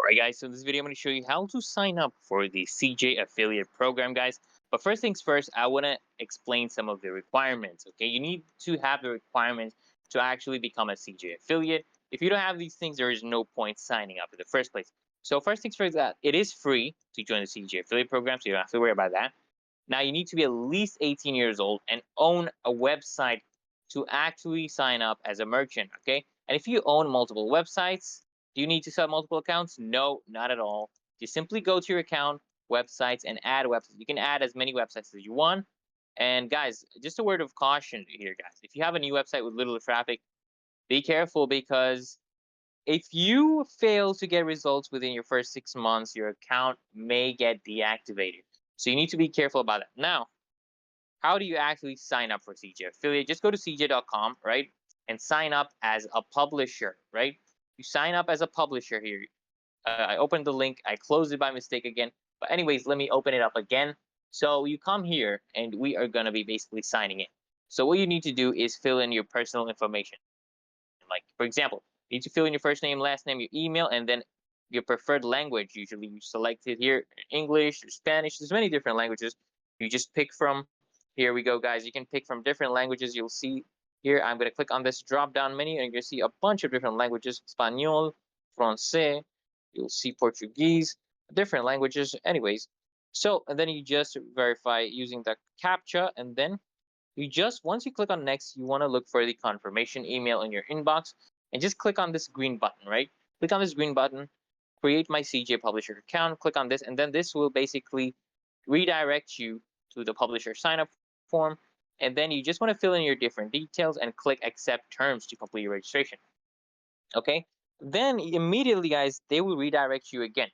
Alright guys, so in this video I'm going to show you how to sign up for the CJ affiliate program, guys. But first things first, I want to explain some of the requirements. Okay, you need to have the requirements to actually become a CJ affiliate. If you don't have these things, there is no point signing up in the first place. So first things first, that it is free to join the CJ affiliate program, so you don't have to worry about that. Now you need to be at least 18 years old and own a website to actually sign up as a merchant. Okay, and if you own multiple websites, do you need to set up multiple accounts? No, not at all. You simply go to your account, websites, and add websites. You can add as many websites as you want. And guys, just a word of caution here, guys. If you have a new website with little traffic, be careful, because if you fail to get results within your first 6 months, your account may get deactivated. So you need to be careful about that. Now, how do you actually sign up for CJ affiliate? Just go to cj.com, right? And sign up as a publisher, right? You sign up as a publisher here. I opened the link, I closed it by mistake again. But anyways, let me open it up again. So you come here and we are going to be basically signing in. So what you need to do is fill in your personal information. Like, for example, you need to fill in your first name, last name, your email, and then your preferred language. Usually you select it here, English, Spanish. There's many different languages. You just pick from. Here we go, guys. You can pick from different languages. You'll see here. I'm going to click on this drop down menu and you're going to see a bunch of different languages: Espanol, Francais. You'll see Portuguese, different languages. Anyways, so and then you just verify using the CAPTCHA, and then you just, once you click on next, you want to look for the confirmation email in your inbox and just click on this green button, right? Click on this green button, create my CJ publisher account, click on this, and then this will basically redirect you to the publisher sign up form. And then you just want to fill in your different details and click accept terms to complete your registration. Okay. Then immediately, guys, they will redirect you again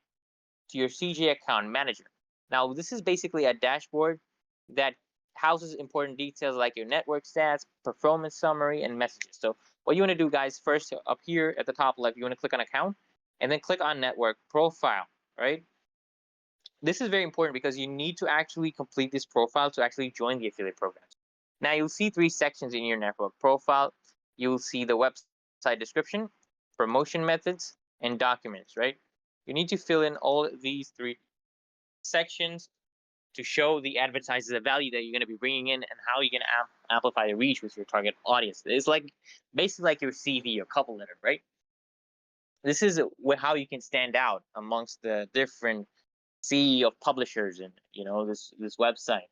to your CJ account manager. Now, this is basically a dashboard that houses important details like your network stats, performance summary, and messages. So what you want to do, guys, first up here at the top left, you want to click on account and then click on network profile, right? This is very important because you need to actually complete this profile to actually join the affiliate program. Now you'll see three sections in your network profile. You'll see the website description, promotion methods, and documents, right? You need to fill in all these three sections to show the advertisers the value that you're going to be bringing in and how you're going to amplify the reach with your target audience. It's like basically like your CV, your cover letter, right? This is how you can stand out amongst the different sea of publishers and this website.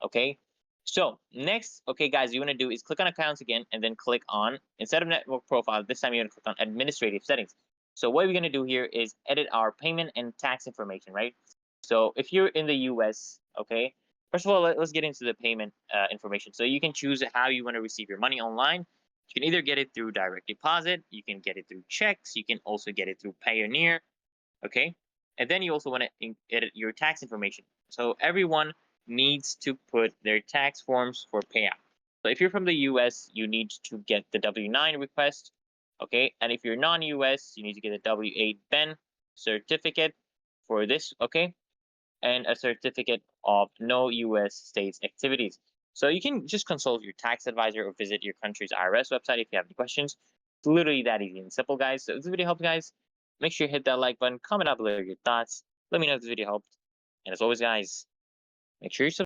Okay, so next, okay guys, you want to do is click on accounts again and then click on, instead of network profile, this time you're going to click on administrative settings. So what we're going to do here is edit our payment and tax information, right? So if you're in the US, okay, first of all, let's get into the payment information. So you can choose how you want to receive your money online. You can either get it through direct deposit, you can get it through checks, you can also get it through Payoneer. Okay, and then you also want to edit your tax information. So everyone needs to put their tax forms for payout. So if you're from the US, you need to get the W-9 request. Okay, and if you're non-US, you need to get a W-8 BEN certificate for this. Okay, and a certificate of no US states activities. So you can just consult your tax advisor or visit your country's IRS website if you have any questions. It's literally that easy and simple, guys. So if this video helped, guys, make sure you hit that like button, comment down below your thoughts. Let me know if this video helped. And as always, guys, make sure you subscribe.